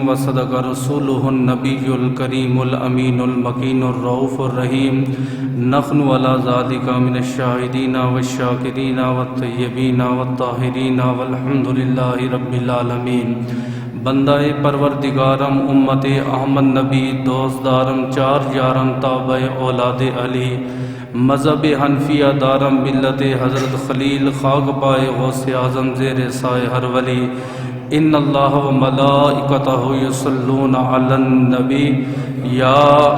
وصدق رسوله النبي الكريم الأمين المكين الرؤوف الرحيم نحن على ذلك من الشاهدين والشاكرين والطيبين والطاهرين والحمد لله رب العالمين۔ بندہ پروردگارم امت احمد نبی دوست دارم چار یارم تابع اولاد علی مذہب حنفیہ دارم ملت حضرت خلیل خاک پائے غوث اعظم زیر سائے ہر ولی۔ ان اللہ و ملائکتہ یصلون علی النبی یا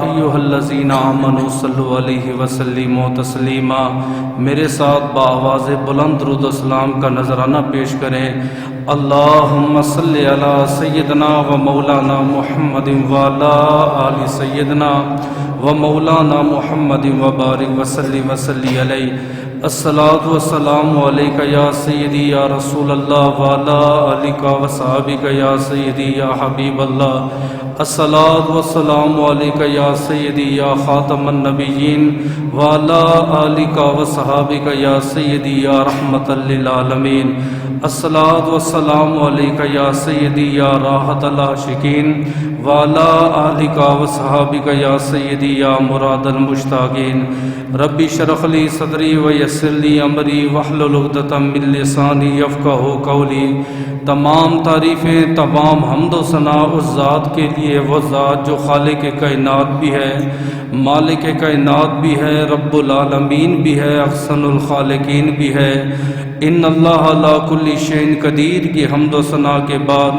ایہا الذین آمنوا صلوا علیہ وسلموا تسلیما۔ میرے ساتھ بآواز بلند درود و سلام کا نذرانہ پیش کریں۔ اللہم صلی علی سیدنا و مولانا محمد وعلی آل سیدنا و مولانا محمد وبارک وسلم وصلی علیہ۔ الصلاۃ والسلام علیک یا سیدی یا رسول اللہ وعلی آلک و صحابک یا سیدی یا حبیب اللہ۔ الصلاۃ والسلام علیک یا سیدی یا خاتم النبیین وعلی آلک و صحابک یا سیدی یا رحمت للعالمین۔ الصلاۃ والسلام علیک یا سیدی یا راحت العاشقین وعلی آلک و صحابک یا سیدی یا مراد المشتاقین۔ ربی اشرح لی صدری ویسر لی امری واحلل عقدۃ من لسانی یفقہوا قولی۔ تمام تعریفیں، تمام حمد و ثنا اس ذات کے لیے، وہ ذات جو خالق کائنات بھی ہے، مالک کائنات بھی ہے، رب العالمین بھی ہے، احسن الخالقین بھی ہے۔ ان اللہ علی کل شیء قدیر کی حمد و ثنا کے بعد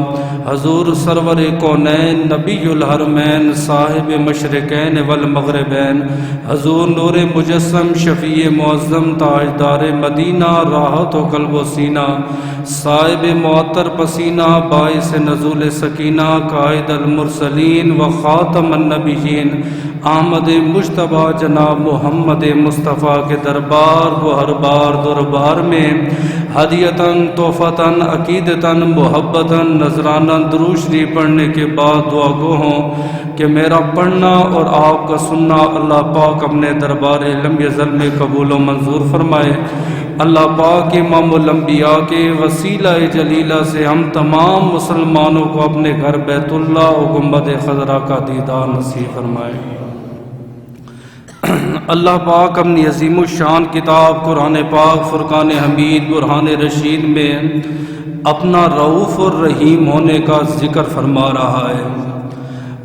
حضور سرور کونین نبی الحرمین صاحب مشرقین والمغربین حضور نور مجسم شفیع معظم تاجدار مدینہ راحت و قلب و سینہ صاحب معطر پسینہ باعث نزول سکینہ قائد المرسلین و خاتم النبیین احمد مجتبیٰ جناب محمد مصطفیٰ کے دربار و ہر بار دربار میں ہدیتاً تحفتاً عقیدتاً محبتاً نذرانہ درود شریف پڑھنے کے بعد دعا گو ہوں کہ میرا پڑھنا اور آپ کا سننا اللہ پاک اپنے دربار علم ازل میں قبول و منظور فرمائے۔ اللہ پاک امام الانبیاء کے وسیلہ جلیلہ سے ہم تمام مسلمانوں کو اپنے گھر بیت اللہ و گنبد خضرا کا دیدار نصیب فرمائے۔ اللہ پاک اپنی عظیم الشان کتاب قرآن پاک فرقان حمید برہان رشید میں اپنا رؤوف الرحیم ہونے کا ذکر فرما رہا ہے۔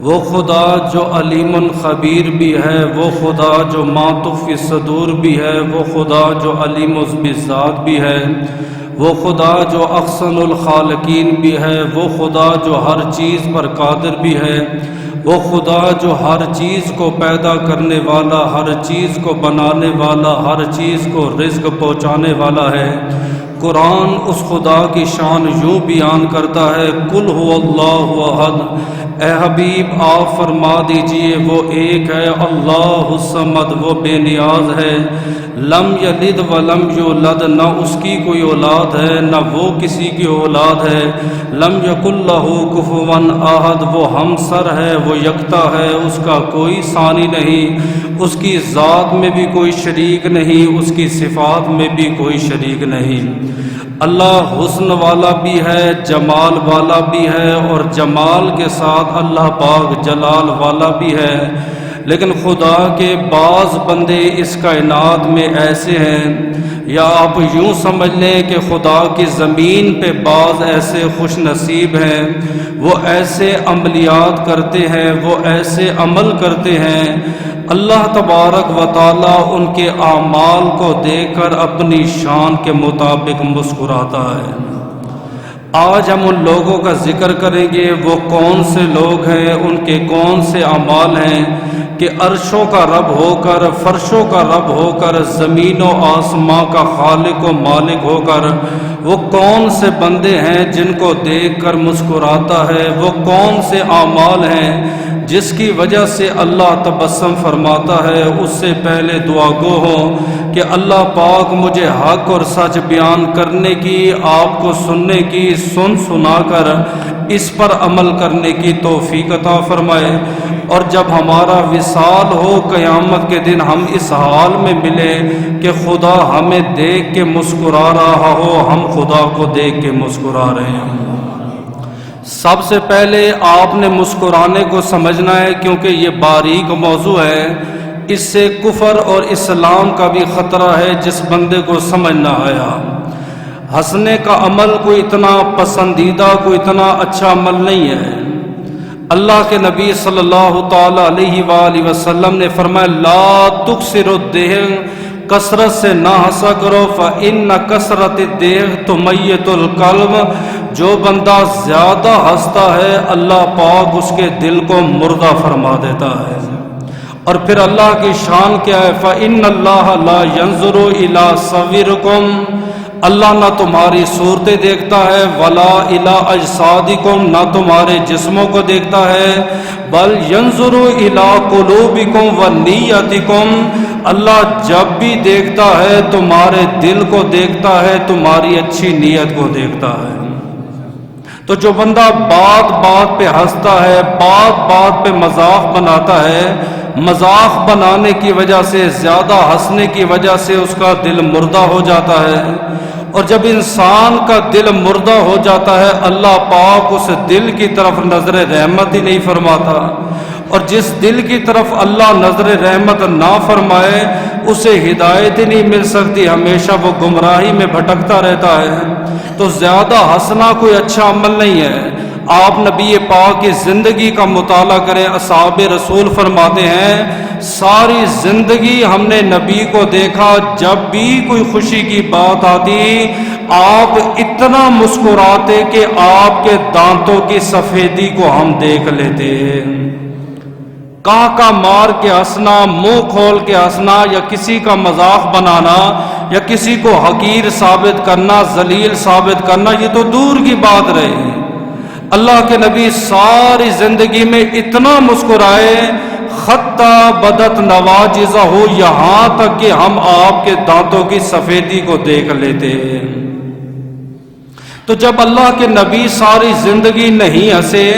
وہ خدا جو علیم خبیر بھی ہے، وہ خدا جو ما تخفی الصدور بھی ہے، وہ خدا جو علیم بالذات بھی ہے، وہ خدا جو احسن الخالقین بھی ہے، وہ خدا جو ہر چیز پر قادر بھی ہے، وہ خدا جو ہر چیز کو پیدا کرنے والا، ہر چیز کو بنانے والا، ہر چیز کو رزق پہنچانے والا ہے۔ قرآن اس خدا کی شان یوں بیان کرتا ہے، قل هو اللہ احد، اے حبیب آپ فرما دیجئے وہ ایک ہے، اللہ الصمد وہ بے نیاز ہے، لم یلد ولم یولد نہ اس کی کوئی اولاد ہے نہ وہ کسی کی اولاد ہے، لم یکن لہ کفوا احد وہ ہمسر ہے، وہ یکتا ہے، اس کا کوئی ثانی نہیں، اس کی ذات میں بھی کوئی شریک نہیں، اس کی صفات میں بھی کوئی شریک نہیں۔ اللہ حسن والا بھی ہے، جمال والا بھی ہے، اور جمال کے ساتھ اللہ پاک جلال والا بھی ہے۔ لیکن خدا کے بعض بندے اس کائنات میں ایسے ہیں، یا آپ یوں سمجھ لیں کہ خدا کی زمین پہ بعض ایسے خوش نصیب ہیں، وہ ایسے عملیات کرتے ہیں، وہ ایسے عمل کرتے ہیں، اللہ تبارک و تعالیٰ ان کے اعمال کو دیکھ کر اپنی شان کے مطابق مسکراتا ہے۔ آج ہم ان لوگوں کا ذکر کریں گے، وہ کون سے لوگ ہیں، ان کے کون سے اعمال ہیں کہ عرشوں کا رب ہو کر، فرشوں کا رب ہو کر، زمین و آسماں کا خالق و مالک ہو کر وہ کون سے بندے ہیں جن کو دیکھ کر مسکراتا ہے، وہ کون سے اعمال ہیں جس کی وجہ سے اللہ تبسم فرماتا ہے۔ اس سے پہلے دعا گو ہو کہ اللہ پاک مجھے حق اور سچ بیان کرنے کی، آپ کو سننے کی، سنا کر اس پر عمل کرنے کی توفیق عطا فرمائے، اور جب ہمارا وصال ہو قیامت کے دن ہم اس حال میں ملیں کہ خدا ہمیں دیکھ کے مسکرا رہا ہو، ہم خدا کو دیکھ کے مسکرا رہے ہیں۔ سب سے پہلے آپ نے مسکرانے کو سمجھنا ہے، کیونکہ یہ باریک موضوع ہے، اس سے کفر اور اسلام کا بھی خطرہ ہے جس بندے کو سمجھ نہ آیا۔ ہنسنے کا عمل کوئی اتنا پسندیدہ، کوئی اتنا اچھا عمل نہیں ہے۔ اللہ کے نبی صلی اللہ تعالی علیہ وآلہ وسلم نے فرمایا لا تکثروا الضحک، کثرت سے نہ ہنسا کرو، فإن کثرت الضحک تمیت القلب، جو بندہ زیادہ ہنستا ہے اللہ پاک اس کے دل کو مردہ فرما دیتا ہے۔ اور پھر اللہ کی شان کیا ہے، فإن اللہ لا ينظر إلی صورکم، اللہ نہ تمہاری صورتیں دیکھتا ہے، ولا الی اجسادکم، نہ تمہارے جسموں کو دیکھتا ہے، بل ينظر الی قلوبکم ونیتکم، اللہ جب بھی دیکھتا ہے تمہارے دل کو دیکھتا ہے، تمہاری اچھی نیت کو دیکھتا ہے۔ تو جو بندہ بات بات پہ ہنستا ہے، بات بات پہ مذاق بناتا ہے، مذاق بنانے کی وجہ سے، زیادہ ہنسنے کی وجہ سے اس کا دل مردہ ہو جاتا ہے، اور جب انسان کا دل مردہ ہو جاتا ہے اللہ پاک اس دل کی طرف نظر رحمت ہی نہیں فرماتا، اور جس دل کی طرف اللہ نظر رحمت نہ فرمائے اسے ہدایت ہی نہیں مل سکتی، ہمیشہ وہ گمراہی میں بھٹکتا رہتا ہے۔ تو زیادہ ہنسنا کوئی اچھا عمل نہیں ہے۔ آپ نبی پاک کی زندگی کا مطالعہ کریں، اصحاب رسول فرماتے ہیں ساری زندگی ہم نے نبی کو دیکھا، جب بھی کوئی خوشی کی بات آتی آپ اتنا مسکراتے کہ آپ کے دانتوں کی سفیدی کو ہم دیکھ لیتے۔ کہاں مار کے ہنسنا، منہ کھول کے ہنسنا، یا کسی کا مذاق بنانا، یا کسی کو حقیر ثابت کرنا، ذلیل ثابت کرنا، یہ تو دور کی بات رہی۔ اللہ کے نبی ساری زندگی میں اتنا مسکرائے خطہ بدت نواجزہ ہو، یہاں تک کہ ہم آپ کے دانتوں کی سفیدی کو دیکھ لیتے۔ تو جب اللہ کے نبی ساری زندگی نہیں ہنسے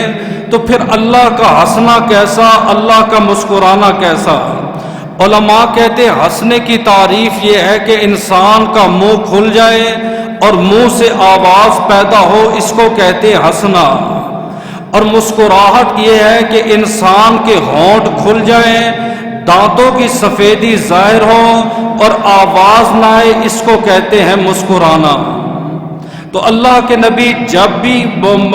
تو پھر اللہ کا ہنسنا کیسا، اللہ کا مسکرانا کیسا؟ علماء کہتے ہیں ہنسنے کی تعریف یہ ہے کہ انسان کا منہ کھل جائے اور منہ سے آواز پیدا ہو، اس کو کہتے ہیں ہنسنا۔ اور مسکراہٹ یہ ہے کہ انسان کے ہونٹ کھل جائیں، دانتوں کی سفیدی ظاہر ہو اور آواز نہ آئے، اس کو کہتے ہیں مسکرانا۔ تو اللہ کے نبی جب بھی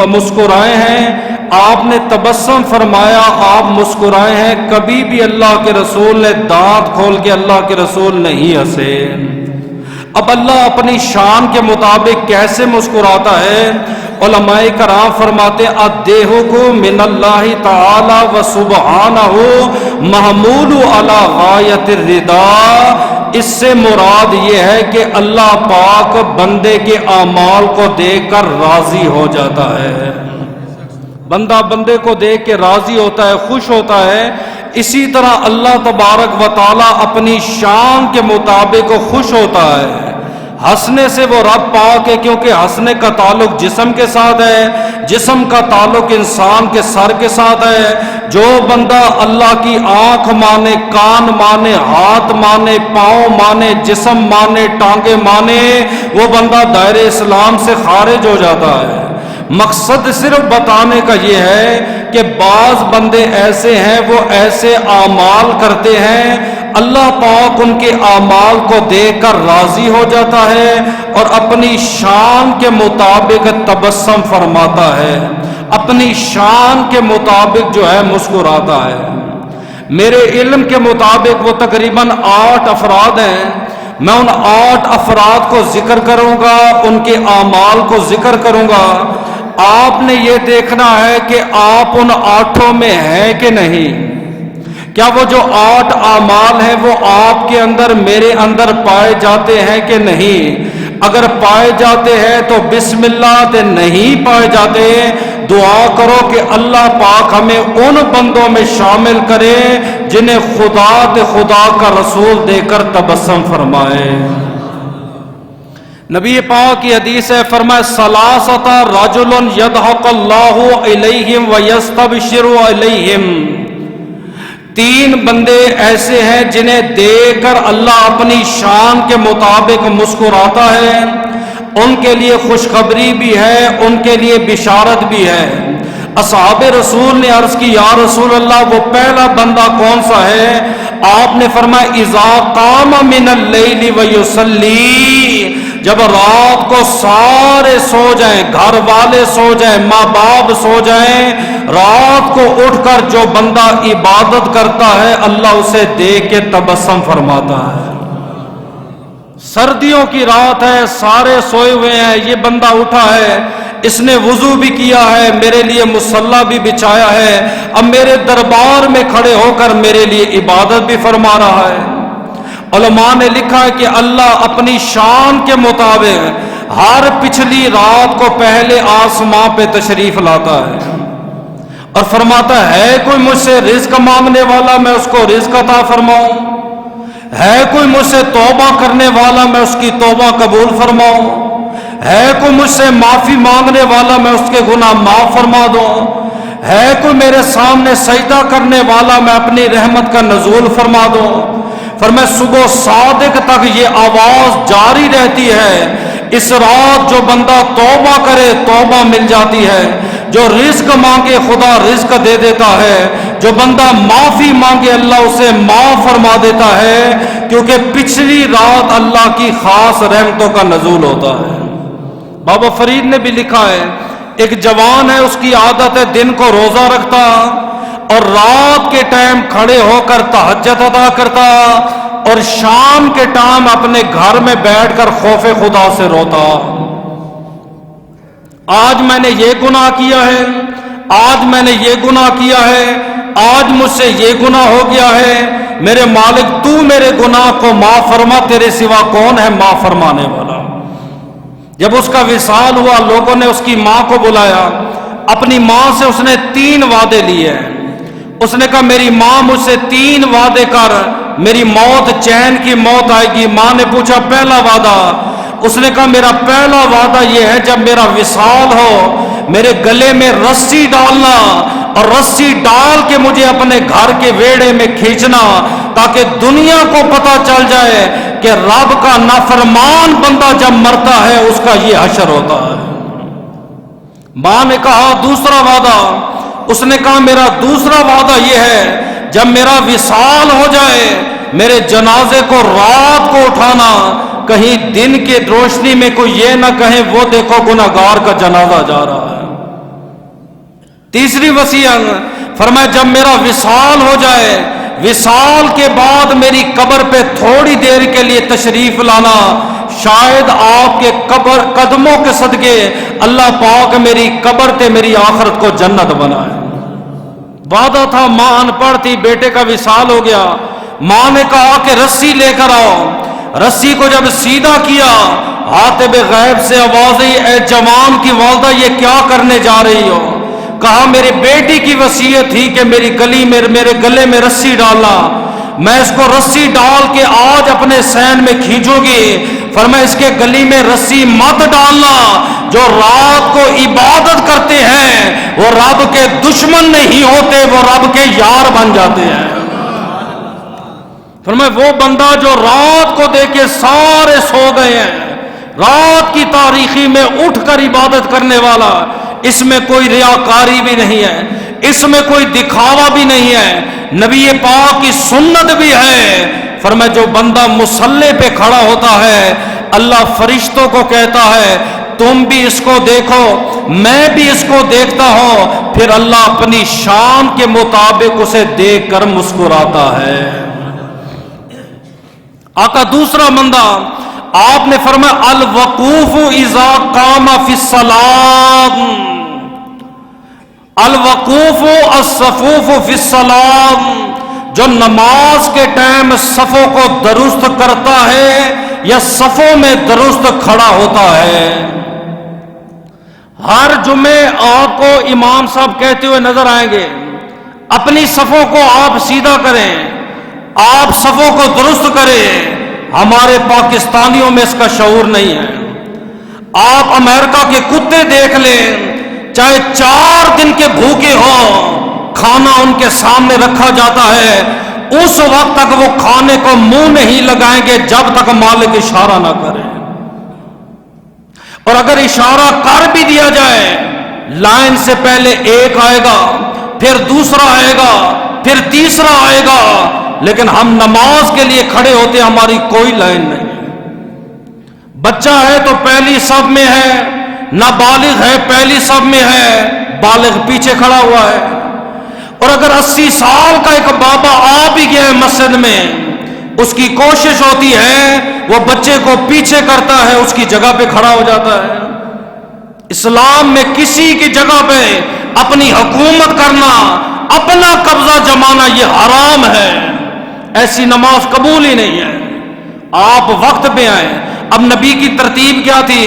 مسکرائے ہیں آپ نے تبسم فرمایا، آپ مسکرائے ہیں، کبھی بھی اللہ کے رسول نے دانت کھول کے اللہ کے رسول نہیں ہنسے۔ اب اللہ اپنی شان کے مطابق کیسے مسکراتا ہے؟ علماء کرام فرماتے الضحک من اللہ تعالی و سبحانہ محمول علی غایۃ الرضا، اس سے مراد یہ ہے کہ اللہ پاک بندے کے اعمال کو دیکھ کر راضی ہو جاتا ہے۔ بندہ بندے کو دیکھ کے راضی ہوتا ہے، خوش ہوتا ہے۔ اسی طرح اللہ تبارک و تعالی اپنی شان کے مطابق خوش ہوتا ہے۔ ہنسنے سے وہ رب پاک ہے، کیونکہ ہنسنے کا تعلق جسم کے ساتھ ہے، جسم کا تعلق انسان کے سر کے ساتھ ہے۔ جو بندہ اللہ کی آنکھ مانے، کان مانے، ہاتھ مانے، پاؤں مانے، جسم مانے، ٹانگیں مانے، وہ بندہ دائرہ اسلام سے خارج ہو جاتا ہے۔ مقصد صرف بتانے کا یہ ہے کہ بعض بندے ایسے ہیں وہ ایسے اعمال کرتے ہیں، اللہ پاک ان کے اعمال کو دیکھ کر راضی ہو جاتا ہے اور اپنی شان کے مطابق تبسم فرماتا ہے، اپنی شان کے مطابق جو ہے مسکراتا ہے۔ میرے علم کے مطابق وہ تقریباً 8 افراد ہیں۔ میں ان 8 افراد کو ذکر کروں گا، ان کے اعمال کو ذکر کروں گا۔ آپ نے یہ دیکھنا ہے کہ آپ ان 8 میں ہیں کہ نہیں۔ کیا وہ جو 8 اعمال ہیں وہ آپ کے اندر، میرے اندر پائے جاتے ہیں کہ نہیں؟ اگر پائے جاتے ہیں تو بسم اللہ، تے نہیں پائے جاتے دعا کرو کہ اللہ پاک ہمیں ان بندوں میں شامل کرے جنہیں خدا تے خدا کا رسول دے کر تبسم فرمائے۔ نبی پاک کی حدیث ہے، فرمایا ثلاثۃ رجل یضحک اللہ علیہم ویستبشر علیہم، 3 بندے ایسے ہیں جنہیں دیکھ کر اللہ اپنی شان کے مطابق مسکراتا ہے۔ ان کے لیے خوشخبری بھی ہے، ان کے لیے بشارت بھی ہے۔ اصحاب رسول نے عرض کی یا رسول اللہ وہ پہلا بندہ کون سا ہے؟ آپ نے فرمایا اذا قام من اللیل ویصلی، جب رات کو سارے سو جائیں، گھر والے سو جائیں، ماں باپ سو جائیں، رات کو اٹھ کر جو بندہ عبادت کرتا ہے اللہ اسے دیکھ کے تبسم فرماتا ہے۔ سردیوں کی رات ہے، سارے سوئے ہوئے ہیں، یہ بندہ اٹھا ہے، اس نے وضو بھی کیا ہے، میرے لیے مصلی بھی بچھایا ہے، اب میرے دربار میں کھڑے ہو کر میرے لیے عبادت بھی فرما رہا ہے۔ علماء نے لکھا ہے کہ اللہ اپنی شان کے مطابق ہر پچھلی رات کو پہلے آسمان پہ تشریف لاتا ہے اور فرماتا ہے کوئی مجھ سے رزق مانگنے والا میں اس کو رزق عطا فرماؤں، ہے کوئی مجھ سے توبہ کرنے والا میں اس کی توبہ قبول فرماؤں، ہے کوئی مجھ سے معافی مانگنے والا میں اس کے گناہ معاف فرما دوں، ہے کوئی میرے سامنے سجدہ کرنے والا میں اپنی رحمت کا نزول فرما دوں۔ فرمایا صبح صادق تک یہ آواز جاری رہتی ہے، اس رات جو بندہ توبہ کرے توبہ مل جاتی ہے، جو رزق مانگے خدا رزق دے دیتا ہے، جو بندہ معافی مانگے اللہ اسے معاف فرما دیتا ہے، کیونکہ پچھلی رات اللہ کی خاص رحمتوں کا نزول ہوتا ہے۔ بابا فرید نے بھی لکھا ہے ایک جوان ہے، اس کی عادت ہے دن کو روزہ رکھتا اور رات کے ٹائم کھڑے ہو کر تہجد ادا کرتا اور شام کے ٹائم اپنے گھر میں بیٹھ کر خوف خدا سے روتا۔ آج میں نے یہ گناہ کیا ہے، آج میں نے یہ گناہ کیا ہے، آج مجھ سے یہ گناہ ہو گیا ہے، میرے مالک تو میرے گناہ کو معاف فرما، تیرے سوا کون ہے معاف فرمانے والا۔ جب اس کا وصال ہوا لوگوں نے اس کی ماں کو بلایا، اپنی ماں سے اس نے 3 وعدے لیے ہیں۔ اس نے کہا میری ماں مجھ سے 3 وعدے کر، میری موت چین کی موت آئے گی۔ ماں نے پوچھا پہلا وعدہ؟ اس نے کہا میرا پہلا وعدہ یہ ہے جب میرا وصال ہو میرے گلے میں رسی ڈالنا اور رسی ڈال کے مجھے اپنے گھر کے ویڑے میں کھینچنا تاکہ دنیا کو پتہ چل جائے کہ رب کا نافرمان بندہ جب مرتا ہے اس کا یہ حشر ہوتا ہے۔ ماں نے کہا دوسرا وعدہ؟ اس نے کہا میرا دوسرا وعدہ یہ ہے جب میرا وصال ہو جائے میرے جنازے کو رات کو اٹھانا، کہیں دن کے روشنی میں کوئی یہ نہ کہے وہ دیکھو گناہگار کا جنازہ جا رہا ہے۔ تیسری وصیت فرمایا جب میرا وصال ہو جائے، وصال کے بعد میری قبر پہ تھوڑی دیر کے لیے تشریف لانا، شاید آپ کے قدموں کے صدقے اللہ پاک میری قبر تے میری آخرت کو جنت بنائے۔ وعدہ تھا، ماں ان پڑھ تھی، بیٹے کا وصال ہو گیا، ماں نے کہا کہ رسی لے کر آؤ۔ رسی کو جب سیدھا کیا حاتب غیب سے آواز آئی اے جوان کی والدہ یہ کیا کرنے جا رہی ہو؟ کہا میری بیٹی کی وصیت تھی کہ میرے گلے میں رسی ڈالنا، میں اس کو رسی ڈال کے آج اپنے سین میں کھینچوں گی۔ فرمایا اس کے گلی میں رسی مت ڈالنا، جو رات کو عبادت کرتے ہیں وہ رب کے دشمن نہیں ہوتے، وہ رب کے یار بن جاتے ہیں۔ فرمایا وہ بندہ جو رات کو دیکھے سارے سو گئے ہیں، رات کی تاریکی میں اٹھ کر عبادت کرنے والا، اس میں کوئی ریاکاری بھی نہیں ہے، اس میں کوئی دکھاوا بھی نہیں ہے، نبی پاک کی سنت بھی ہے۔ فرمایا جو بندہ مصلی پہ کھڑا ہوتا ہے اللہ فرشتوں کو کہتا ہے تم بھی اس کو دیکھو میں بھی اس کو دیکھتا ہوں، پھر اللہ اپنی شان کے مطابق اسے دیکھ کر مسکراتا ہے۔ آقا دوسرا بندہ آپ نے فرمایا الوقوف اذا قام فی الصلاۃ، الوقوف الصفوف فی الصلاۃ، جو نماز کے ٹائم صفوں کو درست کرتا ہے یا صفوں میں درست کھڑا ہوتا ہے۔ ہر جمعے آپ کو امام صاحب کہتے ہوئے نظر آئیں گے اپنی صفوں کو آپ سیدھا کریں، آپ صفوں کو درست کریں۔ ہمارے پاکستانیوں میں اس کا شعور نہیں ہے۔ آپ امریکہ کے کتے دیکھ لیں، چاہے 4 دن کے بھوکے ہوں، کھانا ان کے سامنے رکھا جاتا ہے، اس وقت تک وہ کھانے کو منہ نہیں لگائیں گے جب تک مالک اشارہ نہ کرے۔ اور اگر اشارہ کر بھی دیا جائے لائن سے پہلے ایک آئے گا، پھر دوسرا آئے گا، پھر تیسرا آئے گا، لیکن ہم نماز کے لیے کھڑے ہوتے ہماری کوئی لائن نہیں ہے۔ بچہ ہے تو پہلی صف میں ہے، نابالغ ہے پہلی صف میں ہے، بالغ پیچھے کھڑا ہوا ہے۔ اور اگر 80 سال کا ایک بابا آ بھی گیا ہے مسجد میں، اس کی کوشش ہوتی ہے وہ بچے کو پیچھے کرتا ہے، اس کی جگہ پہ کھڑا ہو جاتا ہے۔ اسلام میں کسی کی جگہ پہ اپنی حکومت کرنا، اپنا قبضہ جمانا یہ حرام ہے، ایسی نماز قبول ہی نہیں ہے۔ آپ وقت پہ آئیں۔ اب نبی کی ترتیب کیا تھی؟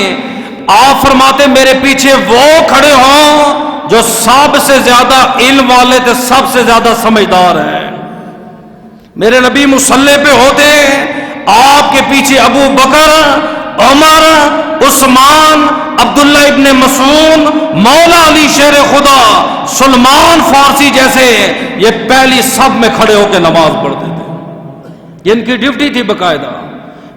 آپ فرماتے میرے پیچھے وہ کھڑے ہوں جو سب سے زیادہ علم والے تھے، سب سے زیادہ سمجھدار ہیں۔ میرے نبی مصلی پہ ہوتے، آپ کے پیچھے ابو بکر، عمر، عثمان، عبداللہ ابن مسعود، مولا علی شیر خدا، سلمان فارسی جیسے یہ پہلی صف میں کھڑے ہو کے نماز پڑھتے تھے، ان کی ڈیوٹی تھی باقاعدہ۔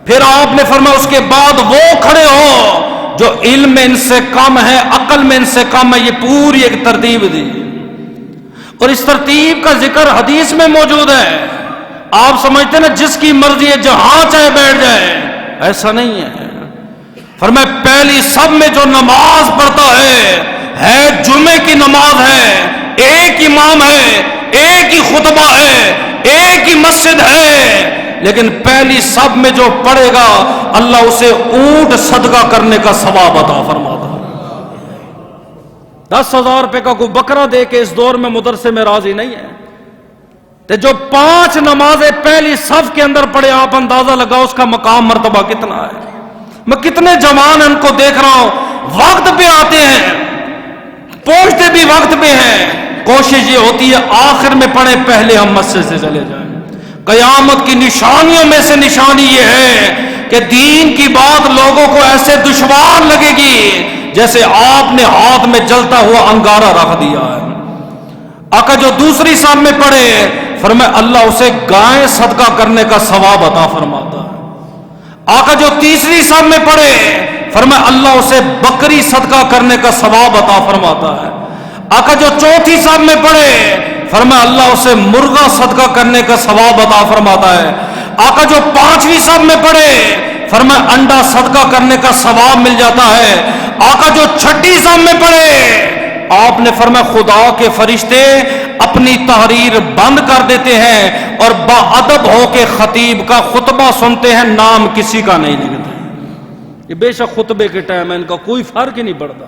پھر آپ نے فرمایا اس کے بعد وہ کھڑے ہو جو علم میں ان سے کم ہے، عقل میں ان سے کم ہے۔ یہ پوری ایک ترتیب دی، اور اس ترتیب کا ذکر حدیث میں موجود ہے۔ آپ سمجھتے ہیں نا جس کی مرضی ہے جہاں چاہے بیٹھ جائے، ایسا نہیں ہے۔ فرمایا پہلی صف میں جو نماز پڑھتا ہے جمعے کی نماز ہے، ایک امام ہے، ایک ہی خطبہ ہے، ایک ہی مسجد ہے، لیکن پہلی صف میں جو پڑھے گا اللہ اسے اونٹ صدقہ کرنے کا ثواب عطا فرماتا ہے۔ 10,000 روپے کا کوئی بکرا دے کے اس دور میں مدرسے میں راضی نہیں ہے۔ تو جو 5 نمازیں پہلی صف کے اندر پڑھے، آپ اندازہ لگاؤ اس کا مقام مرتبہ کتنا ہے۔ میں کتنے جوان ان کو دیکھ رہا ہوں، وقت پہ آتے ہیں، پہنچتے بھی وقت پہ ہیں، کوشش یہ ہوتی ہے آخر میں پڑھیں، پہلے ہم مسجد سے چلے جائیں۔ قیامت کی نشانیوں میں سے نشانی یہ ہے کہ دین کی بات لوگوں کو ایسے دشوار لگے گی جیسے آپ نے ہاتھ میں جلتا ہوا انگارہ رکھ دیا ہے۔ آقا جو دوسری صف میں پڑھے، فرمایا اللہ اسے گائے صدقہ کرنے کا ثواب عطا فرماتا ہے۔ آقا جو تیسری صف میں پڑھے، فرمایا اللہ اسے بکری صدقہ کرنے کا ثواب عطا فرماتا ہے۔ آقا جو چوتھی صف میں پڑھے، فرمایا اللہ اسے مرغا صدقہ کرنے کا ثواب عطا فرماتا ہے۔ آقا جو 5ویں صف میں پڑھے، فرمایا انڈا صدقہ کرنے کا ثواب مل جاتا ہے۔ آقا جو 6ٹھی صف میں پڑھے، آپ نے فرمایا خدا کے فرشتے اپنی تحریر بند کر دیتے ہیں اور باادب ہو کے خطیب کا خطبہ سنتے ہیں، نام کسی کا نہیں لکھتے۔ یہ بے شک خطبے کے ٹائم ان کا کوئی فرق ہی نہیں پڑتا۔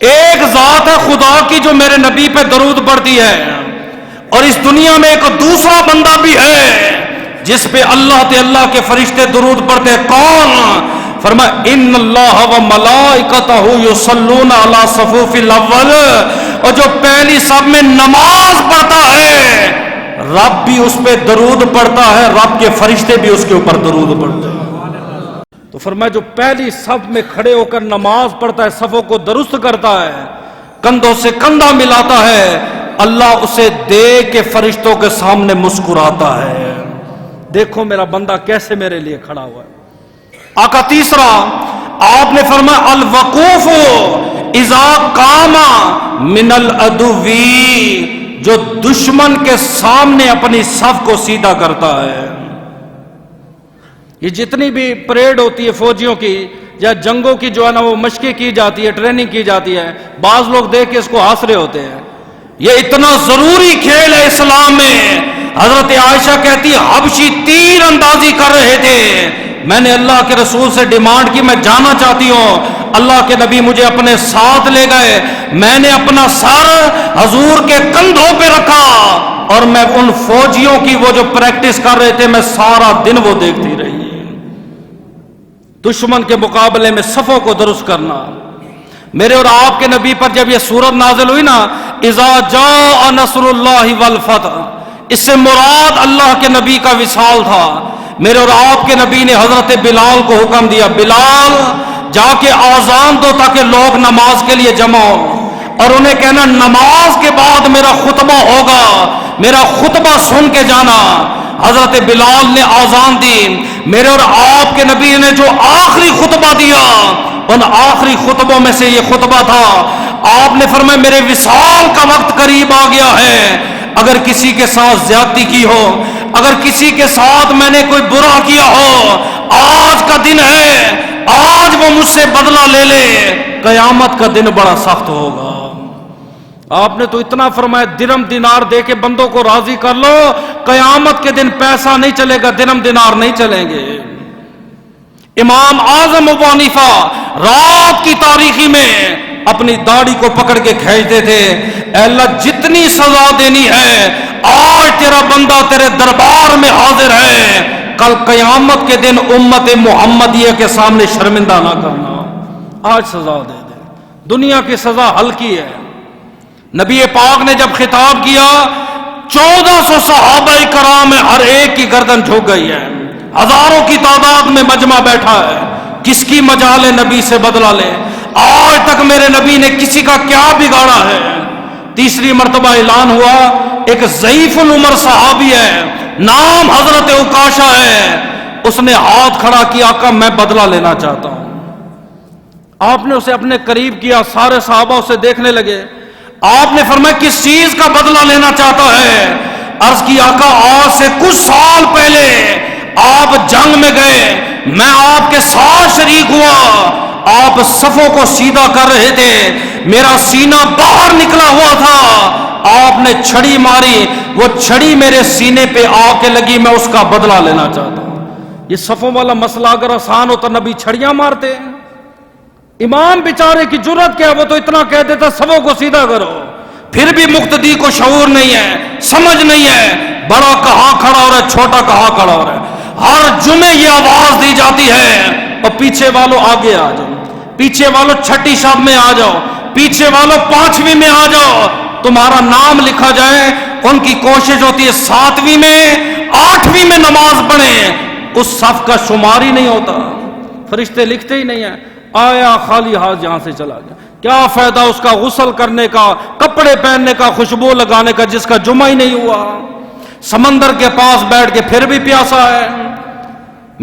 ایک ذات ہے خدا کی جو میرے نبی پہ درود پڑھتی ہے، اور اس دنیا میں ایک دوسرا بندہ بھی ہے جس پہ اللہ کے فرشتے درود پڑھتے ہیں۔ کون؟ فرمایا ان اللہ و ملائکتہ یصلون علی صفوف الاول، اور جو پہلی صف میں نماز پڑھتا ہے رب بھی اس پہ درود پڑھتا ہے، رب کے فرشتے بھی اس کے اوپر درود پڑھتے ہیں۔ تو فرمایا جو پہلی صف میں کھڑے ہو کر نماز پڑھتا ہے، صفوں کو درست کرتا ہے، کندھوں سے کندھا ملاتا ہے، اللہ اسے دیکھ کے فرشتوں کے سامنے مسکراتا ہے، دیکھو میرا بندہ کیسے میرے لیے کھڑا ہوا ہے۔ آقا تیسرا آپ نے فرمایا الوقوف اذا قام من العدو، جو دشمن کے سامنے اپنی صف کو سیدھا کرتا ہے۔ یہ جتنی بھی پریڈ ہوتی ہے فوجیوں کی یا جنگوں کی جو ہے نا وہ مشقیں کی جاتی ہے، ٹریننگ کی جاتی ہے، بعض لوگ دیکھ کے اس کو ہنس رہے ہوتے ہیں۔ یہ اتنا ضروری کھیل ہے اسلام میں۔ حضرت عائشہ کہتی حبشی تیر اندازی کر رہے تھے، میں نے اللہ کے رسول سے ڈیمانڈ کی میں جانا چاہتی ہوں، اللہ کے نبی مجھے اپنے ساتھ لے گئے، میں نے اپنا سر حضور کے کندھوں پہ رکھا اور میں ان فوجیوں کی وہ جو پریکٹس کر رہے تھے میں سارا دن وہ دیکھتی رہی۔ دشمن کے مقابلے میں صفوں کو درست کرنا۔ میرے اور آپ کے نبی پر جب یہ سورت نازل ہوئی نا اذا جاء نصر اللہ والفتح، اس سے مراد اللہ کے نبی کا وصال تھا۔ میرے اور آپ کے نبی نے حضرت بلال کو حکم دیا، بلال جا کے آذان دو تاکہ لوگ نماز کے لیے جمع ہو، اور انہیں کہنا نماز کے بعد میرا خطبہ ہوگا، میرا خطبہ سن کے جانا۔ حضرت بلال نے آذان دی، میرے اور آپ کے نبی نے جو آخری خطبہ دیا ان آخری خطبوں میں سے یہ خطبہ تھا. آپ نے فرمایا میرے وصال کا وقت قریب آ گیا ہے. اگر کسی کے ساتھ زیادتی کی ہو, اگر کسی کے ساتھ میں نے کوئی برا کیا ہو, آج کا دن ہے, آج وہ مجھ سے بدلہ لے لے. قیامت کا دن بڑا سخت ہوگا. آپ نے تو اتنا فرمایا درم دینار دے کے بندوں کو راضی کر لو, قیامت کے دن پیسہ نہیں چلے گا, درم دینار نہیں چلیں گے. امام اعظم ابو حنیفہ رات کی تاریکی میں اپنی داڑھی کو پکڑ کے کھینچتے تھے, اے اللہ جتنی سزا دینی ہے آج تیرا بندہ تیرے دربار میں حاضر ہے, کل قیامت کے دن امت محمدیہ کے سامنے شرمندہ نہ کرنا. آج سزا دے دے. دنیا کی سزا ہلکی ہے. نبی پاک نے جب خطاب کیا 1400 صحابہ کرام میں ہر ایک کی گردن جھک گئی ہے, ہزاروں کی تعداد میں مجمع بیٹھا ہے. کس کی مجال نبی سے بدلہ لے؟ آج تک میرے نبی نے کسی کا کیا بگاڑا ہے؟ تیسری مرتبہ اعلان ہوا, ایک ضعیف العمر صحابی ہے, نام حضرت عکاشہ ہے, اس نے ہاتھ کھڑا کیا, آقا میں بدلہ لینا چاہتا ہوں. آپ نے اسے اپنے قریب کیا, سارے صحابہ اسے دیکھنے لگے. آپ نے فرمایا کس چیز کا بدلہ لینا چاہتا ہے؟ عرض کی آقا آج سے کچھ سال پہلے آپ جنگ میں گئے, میں آپ کے ساتھ شریک ہوا, آپ صفوں کو سیدھا کر رہے تھے, میرا سینہ باہر نکلا ہوا تھا, آپ نے چھڑی ماری, وہ چھڑی میرے سینے پہ آ کے لگی, میں اس کا بدلہ لینا چاہتا ہوں. یہ صفوں والا مسئلہ اگر آسان ہوتا نبی چھڑیاں مارتے. امام بیچارے کی جرت کیا, وہ تو اتنا کہہ دیتا صفوں کو سیدھا کرو. پھر بھی مقتدی کو شعور نہیں ہے, سمجھ نہیں ہے, بڑا کہاں کھڑا ہو رہا ہے, چھوٹا کہاں کھڑا ہو رہا ہے. ہر جمعے یہ آواز دی جاتی ہے, اور پیچھے والوں آگے آ جاؤ, پیچھے والوں چھٹی شب میں آ جاؤ, پیچھے والوں پانچویں میں آ جاؤ, تمہارا نام لکھا جائے. ان کی کوشش ہوتی ہے 7ویں میں 8ویں میں نماز پڑھیں, اس صف کا شمار ہی نہیں ہوتا. فرشتے لکھتے ہی نہیں ہیں, آیا خالی ہاتھ یہاں سے چلا گیا. کیا فائدہ اس کا غسل کرنے کا, کپڑے پہننے کا, خوشبو لگانے کا, جس کا جمعہ ہی نہیں ہوا. سمندر کے پاس بیٹھ کے پھر بھی پیاسا ہے.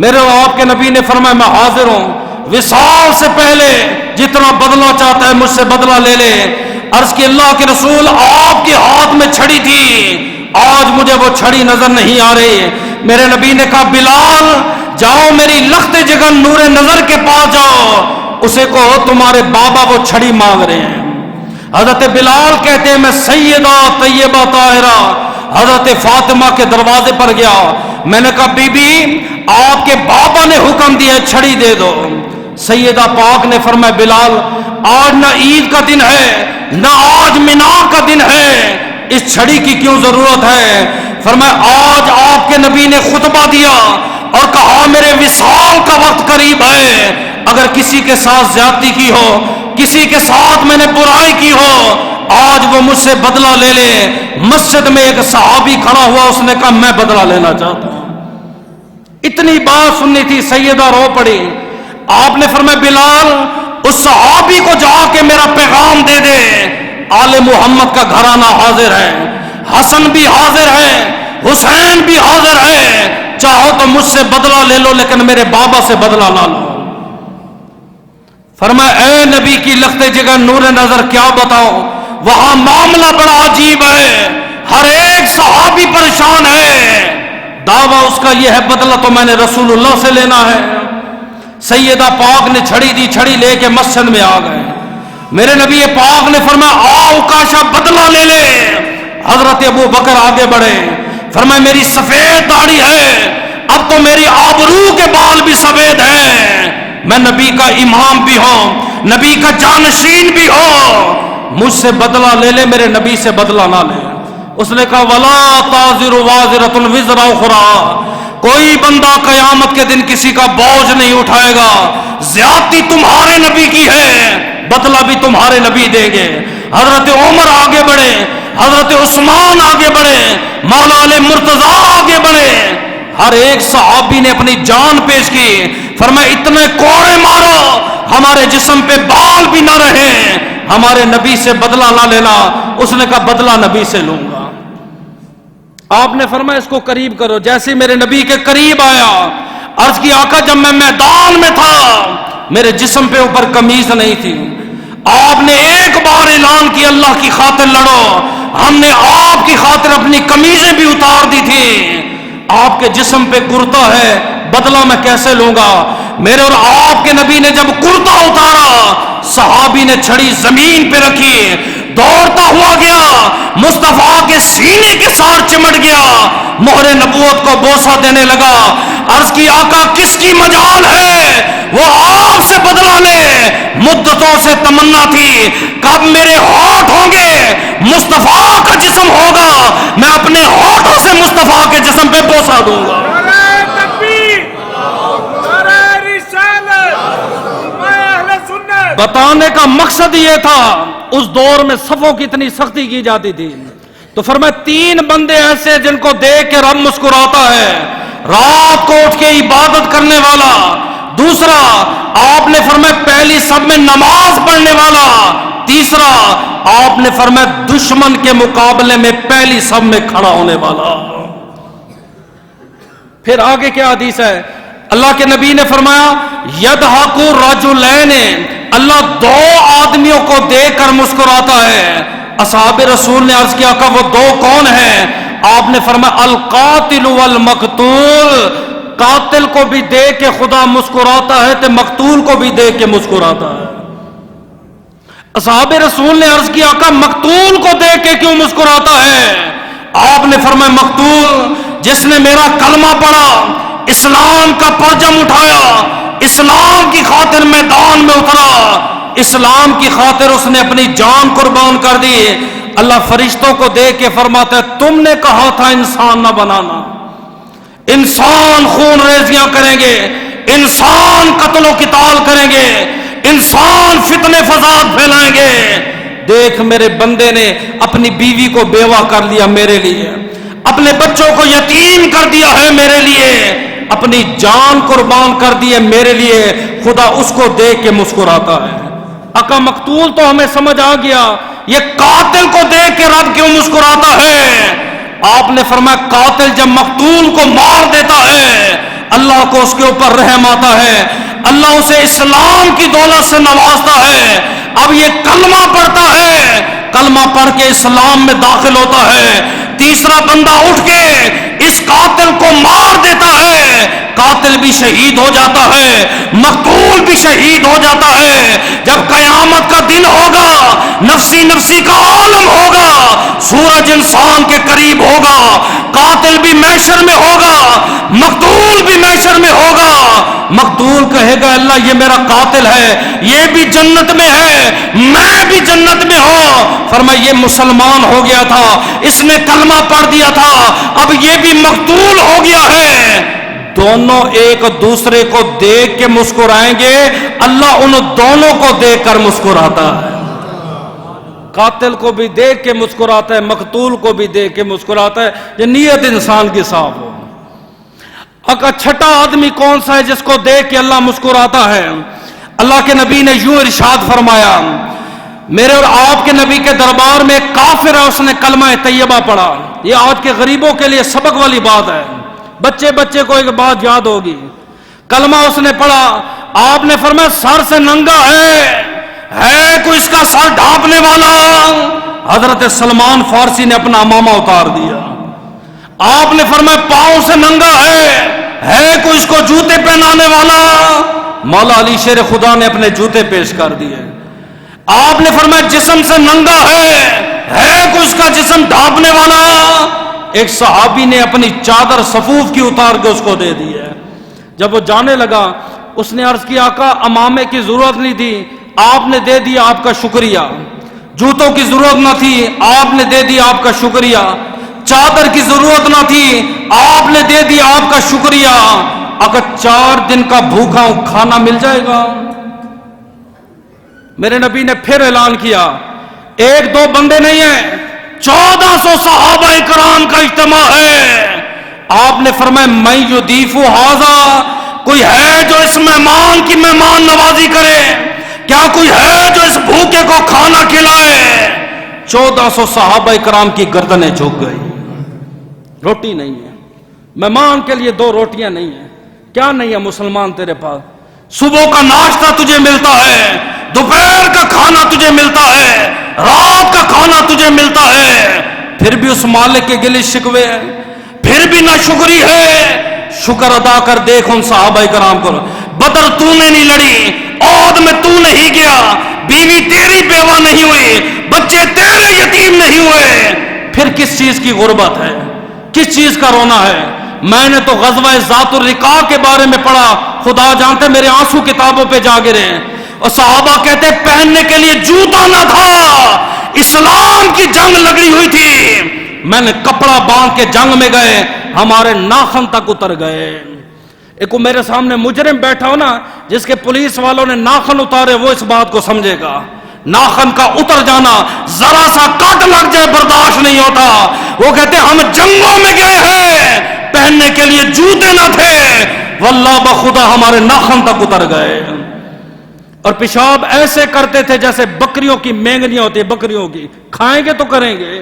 میرے اور آپ کے نبی نے فرمایا میں حاضر ہوں, وصال سے پہلے جتنا بدلہ چاہتا ہے مجھ سے بدلہ لے لے. عرض کی اللہ کے رسول آپ کے ہاتھ میں چھڑی تھی, آج مجھے وہ چھڑی نظر نہیں آ رہی. میرے نبی نے کہا بلال جاؤ میری لخت جگر نور نظر کے پاس جاؤ, اسے کہو تمہارے بابا وہ چھڑی مانگ رہے ہیں. حضرت بلال کہتے ہیں میں سیدہ طیبہ طاہرہ حضرت فاطمہ کے دروازے پر گیا. میں نے کہا بی بی آپ کے بابا نے حکم دیا چھڑی دے دو. سیدہ پاک نے فرمایا بلال آج نہ عید کا دن ہے نہ آج مینا کا دن ہے, اس چھڑی کی کیوں ضرورت ہے؟ فرمایا آج آپ کے نبی نے خطبہ دیا اور کہا میرے وصال کا وقت قریب ہے, اگر کسی کے ساتھ زیادتی کی ہو, کسی کے ساتھ میں نے برائی کی ہو, آج وہ مجھ سے بدلہ لے لے. مسجد میں ایک صحابی کھڑا ہوا, اس نے کہا میں بدلہ لینا چاہتا ہوں. اتنی بات سننی تھی, سیدہ رو پڑی. آپ نے فرمایا بلال اس صحابی کو جا کے میرا پیغام دے دے, آل محمد کا گھرانہ حاضر ہے, حسن بھی حاضر ہے, حسین بھی حاضر ہے, چاہو تو مجھ سے بدلہ لے لو لیکن میرے بابا سے بدلہ نہ لو. فرمایا اے نبی کی لخت جگر نور نظر کیا بتاؤ, وہاں معاملہ بڑا عجیب ہے, ہر ایک صحابی پریشان ہے, دعویٰ اس کا یہ ہے بدلہ تو میں نے رسول اللہ سے لینا ہے. سیدہ پاک نے چھڑی دی, چھڑی لے کے مسجد میں آ گئے. میرے نبی پاک نے فرمایا آؤ کاشا بدلہ لے لے. حضرت ابو بکر آگے بڑھے, فرمایا میری سفید داڑھی ہے, اب تو میری آبرو کے بال بھی سفید ہیں, میں نبی کا امام بھی ہوں, نبی کا جانشین بھی ہوں, مجھ سے بدلہ لے لے, میرے نبی سے بدلہ نہ لے. اس نے کہا ولا تازر وازرۃ وزر اخری, کوئی بندہ قیامت کے دن کسی کا بوجھ نہیں اٹھائے گا. زیادتی تمہارے نبی کی ہے, بدلہ بھی تمہارے نبی دیں گے. حضرت عمر آگے بڑھے, حضرت عثمان آگے بڑھے, مولا علی مرتضی آگے بڑھے, ہر ایک صحابی نے اپنی جان پیش کی. فرمایا اتنے کوڑے مارو ہمارے جسم پہ بال بھی نہ رہے, ہمارے نبی سے بدلہ نہ لینا. اس نے کہا بدلہ نبی سے لوں گا. آپ نے فرمایا اس کو قریب کرو. جیسے میرے نبی کے قریب آیا, عرض کی آقا جب میں میدان میں تھا میرے جسم پہ اوپر قمیض نہیں تھی، آپ نے ایک بار اعلان کیا اللہ کی خاطر لڑو، ہم نے آپ کی خاطر اپنی قمیضیں بھی اتار دی تھی، آپ کے جسم پہ کرتا ہے، بدلہ میں کیسے لوں گا؟ میرے اور آپ کے نبی نے جب کرتا اتارا صحابی نے چھڑی زمین پہ رکھی، دوڑتا ہوا گیا، مصطفیٰ کے سینے کے ساتھ چمٹ گیا، مہر نبوت کو بوسہ دینے لگا۔ عرض کی آقا کس کی مجال ہے؟ وہ آپ سے بدلہ لے، مدتوں سے تمنا تھی کب میرے ہونٹ ہوں گے مصطفیٰ کا جسم ہوگا، میں اپنے ہونٹوں سے مصطفیٰ کے جسم پہ بوسہ دوں گا۔ بتانے کا مقصد یہ تھا اس دور میں صفوں کی اتنی سختی کی جاتی تھی، تو فرمایا 3 بندے ایسے جن کو دیکھ کے رب مسکراتا ہے، رات کو اٹھ کے عبادت کرنے والا، دوسرا آپ نے فرمایا پہلی سب میں نماز پڑھنے والا، تیسرا آپ نے فرمایا دشمن کے مقابلے میں پہلی سب میں کھڑا ہونے والا۔ پھر آگے کیا حدیث ہے؟ اللہ کے نبی نے فرمایا یضحک رجلین، اللہ 2 آدمیوں کو دیکھ کر مسکراتا ہے۔ اصحاب رسول نے عرض کیا کہ وہ 2 کون ہیں؟ آپ نے فرمایا القاتل والمقتول، قاتل کو بھی دیکھ کے خدا مسکراتا ہے تو مقتول کو بھی دیکھ کے مسکراتا ہے۔ اصحاب رسول نے عرض کیا کہ مقتول کو دیکھ کے کیوں مسکراتا ہے؟ آپ نے فرمایا مقتول جس نے میرا کلمہ پڑھا، اسلام کا پرچم اٹھایا، اسلام کی خاطر میدان میں اترا، اسلام کی خاطر اس نے اپنی جان قربان کر دی۔ اللہ فرشتوں کو دیکھ کے فرماتا ہے تم نے کہا تھا انسان نہ بنانا، انسان خون ریزیاں کریں گے، انسان قتل و قتال کریں گے، انسان فتنے فساد پھیلائیں گے، دیکھ میرے بندے نے اپنی بیوی کو بیوہ کر لیا میرے لیے، اپنے بچوں کو یتیم کر دیا ہے میرے لیے، اپنی جان قربان کر دی ہے میرے لیے، خدا اس کو دیکھ کے مسکراتا ہے۔ آقا مقتول تو ہمیں سمجھ آ گیا، یہ قاتل کو دیکھ کے رب کیوں مسکراتا ہے؟ آپ نے فرمایا قاتل جب مقتول کو مار دیتا ہے اللہ کو اس کے اوپر رحم آتا ہے، اللہ اسے اسلام کی دولت سے نوازتا ہے، اب یہ کلمہ پڑھتا ہے، کلمہ پڑھ کے اسلام میں داخل ہوتا ہے، تیسرا بندہ اٹھ کے اس قاتل کو مار دیتا ہے، قاتل بھی شہید ہو جاتا ہے، مقتول بھی شہید ہو جاتا ہے۔ جب قیامت کا دن ہوگا، نفسی نفسی کا عالم ہوگا، سورج انسان کے قریب ہوگا، قاتل بھی محشر میں ہوگا، مقتول بھی محشر میں ہوگا، مقتول کہے گا اللہ یہ میرا قاتل ہے، یہ بھی جنت میں ہے، میں بھی جنت میں ہوں، فرمایا یہ مسلمان ہو گیا تھا، اس نے کلمہ پڑھ دیا تھا، اب یہ بھی مقتول ہو گیا ہے، دونوں ایک دوسرے کو دیکھ کے مسکرائیں گے، اللہ ان دونوں کو دیکھ کر مسکراتا ہے، قاتل کو بھی دیکھ کے مسکراتا ہے، مقتول کو بھی دیکھ کے مسکراتا ہے، یہ نیت انسان کی صاف ہو۔ اگر چھٹا آدمی کون سا ہے جس کو دیکھ کے اللہ مسکراتا ہے؟ اللہ کے نبی نے یوں ارشاد فرمایا، میرے اور آپ کے نبی کے دربار میں ایک کافر ہے، اس نے کلمہ طیبہ پڑھا، یہ آج کے غریبوں کے لیے سبق والی بات ہے، بچے بچے کو ایک بات یاد ہوگی، کلمہ اس نے پڑھا، آپ نے فرمایا سر سے ننگا ہے کوئی اس کا سر ڈھانپنے والا؟ حضرت سلمان فارسی نے اپنا امامہ اتار دیا۔ آپ نے فرمایا پاؤں سے ننگا ہے کوئی اس کو جوتے پہنانے والا؟ مولا علی شیر خدا نے اپنے جوتے پیش کر دیے۔ آپ نے فرمایا جسم سے ننگا ہے کوئی اس کا جسم ڈھانپنے والا؟ ایک صحابی نے اپنی چادر صفوف کی اتار کے اس کو دے دی ہے۔ جب وہ جانے لگا اس نے عرض کیا آقا امامے کی ضرورت نہیں تھی، آپ نے دے دیا، آپ کا شکریہ، جوتوں کی ضرورت نہ تھی، آپ نے دے دیا، آپ کا شکریہ، چادر کی ضرورت نہ تھی، آپ نے دے دیا، آپ کا شکریہ، اگر 4 دن کا بھوکا ہوں کھانا مل جائے گا؟ میرے نبی نے پھر اعلان کیا، 1-2 بندے نہیں ہیں، 1400 صحابہ کرام کا اجتماع ہے۔ آپ نے فرمایا میں یضیف ھذا، کوئی ہے جو اس مہمان کی مہمان نوازی کرے؟ کیا کوئی ہے جو اس بھوکے کو کھانا کھلائے؟ 1400 صحابہ کرام کی گردنیں جھک گئی، روٹی نہیں ہے، مہمان کے لیے 2 روٹیاں نہیں ہیں، کیا نہیں ہے مسلمان تیرے پاس؟ صبح کا ناشتہ تجھے ملتا ہے، دوپہر کا کھانا تجھے ملتا ہے، رات کا کھانا تجھے ملتا ہے، پھر بھی اس مالک کے گلے شکوے ہیں، پھر بھی نہ شکری ہے۔ شکر ادا کر، دیکھ ان صحابہ کرام کو، بدر تو نے نہیں لڑی، عہد میں تو نہیں گیا، بیوی تیری بیوہ نہیں ہوئی، بچے تیرے یتیم نہیں ہوئے، پھر کس چیز کی غربت ہے، کس چیز کا رونا ہے؟ میں نے تو غزوہ ذات الرقاع کے بارے میں پڑھا، خدا جانتے میرے آنسو کتابوں پہ جا گرے ہیں، اور صحابہ کہتے پہننے کے لیے جوتا نہ تھا، اسلام کی جنگ لگی ہوئی تھی، میں نے کپڑا باندھ کے جنگ میں گئے، ہمارے ناخن تک اتر گئے۔ ایک میرے سامنے مجرم بیٹھا ہو نا، جس کے پولیس والوں نے ناخن اتارے، وہ اس بات کو سمجھے گا، ناخن کا اتر جانا، ذرا سا کاٹ لگ جائے برداشت نہیں ہوتا۔ وہ کہتے ہم جنگوں میں گئے ہیں، پہننے کے لیے جوتے نہ تھے، واللہ بخدا ہمارے ناخن تک اتر گئے، اور پیشاب ایسے کرتے تھے جیسے بکریوں کی مینگنیاں ہوتی ہے، بکریوں کی، کھائیں گے تو کریں گے،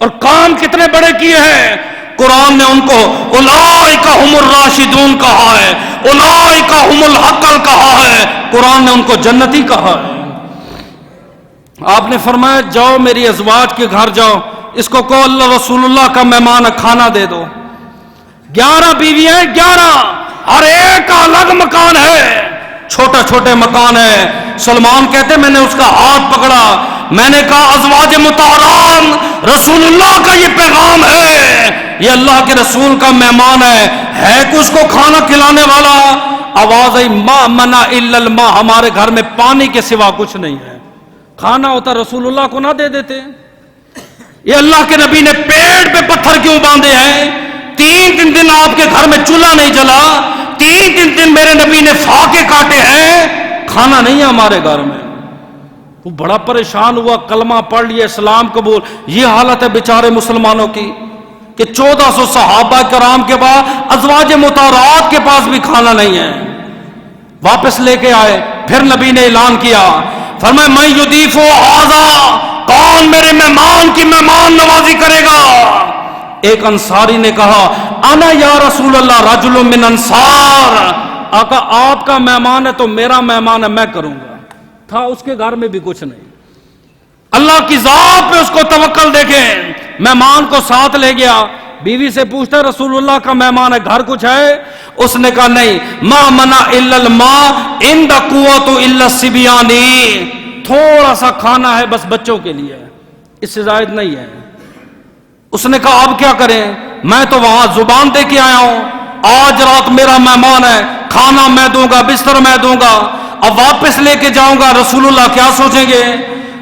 اور کام کتنے بڑے کیے ہیں۔ قرآن نے ان کو اولئک ھم الراشدون کہا ہے، اولئک ھم الحقل کہا ہے، قرآن نے ان کو جنتی کہا ہے۔ آپ نے فرمایا جاؤ میری ازواج کے گھر جاؤ، اس کو کہو اللہ رسول اللہ کا مہمان ہے، کھانا دے دو۔ 11 بیویاں، 11، ہر ایک کا الگ مکان ہے، چھوٹے چھوٹے مکان ہے۔ سلمان کہتے میں نے اس کا ہاتھ پکڑا، میں نے کہا ازواج مطہران، رسول اللہ کا یہ پیغام ہے، یہ اللہ کے رسول کا مہمان ہے کہ اس کو کھانا کھلانے والا؟ آواز آئی ما منع الا الماء، ہمارے گھر میں پانی کے سوا کچھ نہیں ہے، کھانا ہوتا رسول اللہ کو نہ دے دیتے؟ یہ اللہ کے نبی نے پیٹ پہ پتھر کیوں باندھے ہیں؟ 3 دن آپ کے گھر میں چولہا نہیں جلا، 3 دن میرے نبی نے فاقے کاٹے ہیں، کھانا نہیں ہے ہمارے گھر میں۔ وہ بڑا پریشان ہوا، کلمہ پڑھ لیا، اسلام قبول۔ یہ حالت ہے بیچارے مسلمانوں کی کہ 1400 صحابہ کرام کے بعد ازواج مطہرات کے پاس بھی کھانا نہیں ہے۔ واپس لے کے آئے، پھر نبی نے اعلان کیا، فرمایا میں یضیف ھذا، کون میرے مہمان کی مہمان نوازی کرے گا؟ ایک انصاری نے کہا انا یا رسول اللہ رجل من انصار، آقا آپ کا مہمان ہے تو میرا مہمان ہے، میں کروں گا۔ تھا اس کے گھر میں بھی کچھ نہیں، اللہ کی ذات پہ اس کو توکل دیکھیں، مہمان کو ساتھ لے گیا، بیوی سے پوچھتا رسول اللہ کا مہمان ہے، گھر کچھ ہے؟ اس نے کہا نہیں، ما منع الا الماء عند قوت الا الصبيان، تھوڑا سا کھانا ہے بس بچوں کے لیے، اس سے زائد نہیں ہے۔ اس نے کہا اب کیا کریں؟ میں تو وہاں زبان دے کے آیا ہوں، آج رات میرا مہمان ہے، کھانا میں دوں گا، بستر میں دوں گا، اب واپس لے کے جاؤں گا، رسول اللہ کیا سوچیں گے؟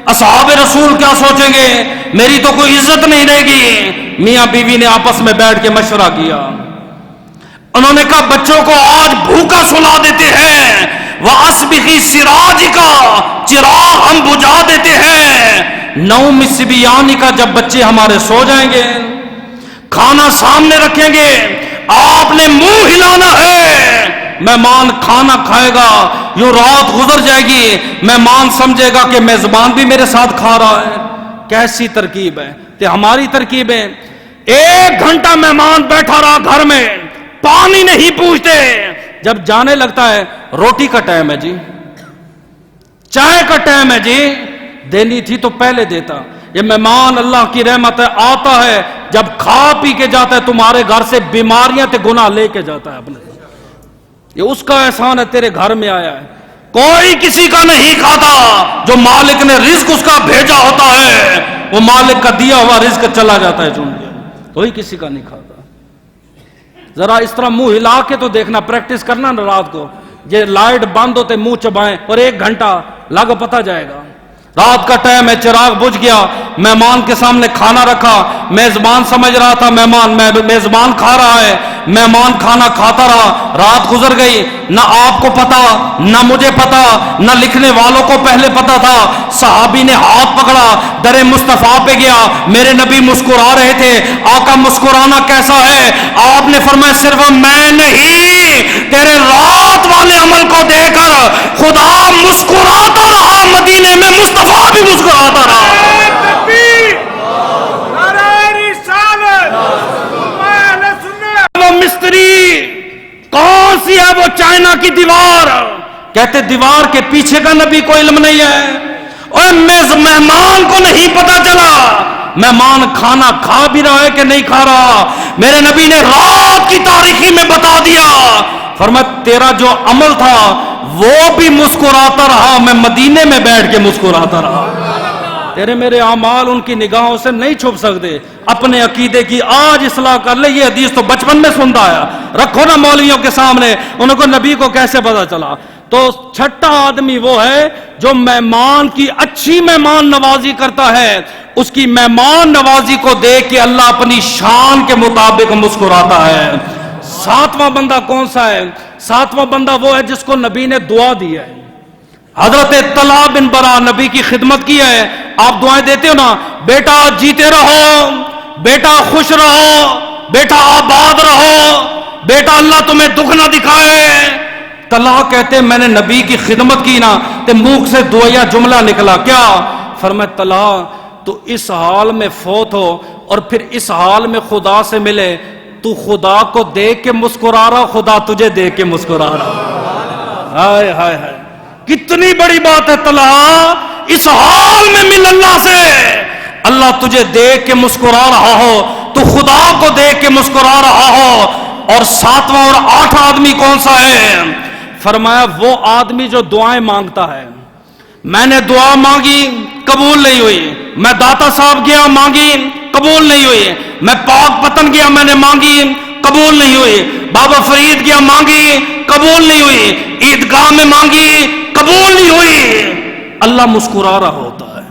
اصحاب رسول کیا سوچیں گے؟ میری تو کوئی عزت نہیں رہے گی۔ میاں بیوی نے آپس میں بیٹھ کے مشورہ کیا، انہوں نے کہا بچوں کو آج بھوکا سلا دیتے ہیں، وَأَصْبِغِ سِرَاجِكَ، چراغ ہم بجھا دیتے ہیں، نوم الصبیان کا، جب بچے ہمارے سو جائیں گے کھانا سامنے رکھیں گے، آپ نے منہ ہلانا ہے، مہمان کھانا کھائے گا، یوں رات گزر جائے گی، مہمان سمجھے گا کہ میزبان بھی میرے ساتھ کھا رہا ہے۔ کیسی ترکیب ہے؟ کہ ہماری ترکیب ہے، 1 گھنٹہ مہمان بیٹھا رہا گھر میں، پانی نہیں پوچھتے، جب جانے لگتا ہے روٹی کا ٹائم ہے جی، چائے کا ٹائم ہے جی، دینی تھی تو پہلے دیتا۔ یہ مہمان اللہ کی رحمت ہے، آتا ہے جب کھا پی کے جاتا ہے تمہارے گھر سے بیماریاں تے گناہ لے کے جاتا ہے اپنے، یہ اس کا احسان ہے تیرے گھر میں آیا ہے۔ کوئی کسی کا نہیں کھاتا، جو مالک نے رزق اس کا بھیجا ہوتا ہے وہ مالک کا دیا ہوا رزق چلا جاتا ہے چون کے، کوئی کسی کا نہیں کھاتا۔ ذرا اس طرح منہ ہلا کے تو دیکھنا، پریکٹس کرنا نا، رات کو یہ لائٹ بند ہوتے منہ چبائیں اور 1 گھنٹہ لگ پتا جائے گا۔ رات کا ٹائم ہے، چراغ بجھ گیا، مہمان کے سامنے کھانا رکھا، میزبان سمجھ رہا تھا مہمان، میزبان کھا رہا ہے، مہمان کھانا کھاتا رہا، رات گزر گئی، نہ آپ کو پتا نہ مجھے پتا نہ لکھنے والوں کو پہلے پتا تھا۔ صحابی نے ہاتھ پکڑا، در مصطفیٰ پہ گیا، میرے نبی مسکرا رہے تھے، آقا مسکرانا کیسا ہے؟ آپ نے فرمایا صرف میں نہیں، تیرے رات والے عمل کو دیکھ کر خدا مسکراتا رہا، مدینے میں مصطفیٰ بھی مسکراتا رہا۔ وہ مستری کون مدینہ کی دیوار. کہتے دیوار کے پیچھے کا نبی کو علم نہیں ہے. اور مہمان کو نہیں پتا چلا مہمان کھانا کھا بھی رہا ہے کہ نہیں کھا رہا. میرے نبی نے رات کی تاریکی میں بتا دیا. فرمایا تیرا جو عمل تھا وہ بھی مسکراتا رہا, میں مدینے میں بیٹھ کے مسکراتا رہا. تیرے میرے اعمال ان کی نگاہوں سے نہیں چھپ سکتے. اپنے عقیدے کی آج اصلاح کر لے. یہ حدیث تو بچپن میں سنتا آیا, رکھو نا مولویوں کے سامنے, ان کو نبی کو کیسے پتا چلا. تو چھٹا آدمی وہ ہے جو مہمان کی اچھی مہمان نوازی کرتا ہے. اس کی مہمان نوازی کو دیکھ کے اللہ اپنی شان کے مطابق مسکراتا ہے. ساتواں بندہ کون سا ہے؟ ساتواں بندہ وہ ہے جس کو نبی نے دعا دی ہے. حضرت طلحہ بن برا نبی کی خدمت کی ہے. آپ دعائیں دیتے ہو نا, بیٹا جیتے رہو, بیٹا خوش رہو, بیٹا آباد رہو, بیٹا اللہ تمہیں دکھ نہ دکھائے. طلحہ کہتے میں نے نبی کی خدمت کی نا تے منہ سے دعائیا جملہ نکلا. کیا؟ فرمایا طلحہ تو اس حال میں فوت ہو اور پھر اس حال میں خدا سے ملے, تو خدا کو دیکھ کے مسکرا رہا, خدا تجھے دیکھ کے مسکرا رہا. ہائے ہائے ہائے, کتنی بڑی بات ہے طلحہ, اس حال میں مل اللہ سے, اللہ تجھے دیکھ کے مسکرا رہا ہو, تو خدا کو دیکھ کے مسکرا رہا ہو. اور ساتواں اور آٹھ آدمی کون سا ہے؟ فرمایا وہ آدمی جو دعائیں مانگتا ہے. میں نے دعا مانگی قبول نہیں ہوئی, میں داتا صاحب گیا مانگی قبول نہیں ہوئی, میں پاک پتن گیا میں نے مانگی قبول نہیں ہوئی, بابا فرید گیا مانگی قبول نہیں ہوئی, عیدگاہ میں مانگی قبول نہیں ہوئی. اللہ مسکرا رہا ہوتا ہے.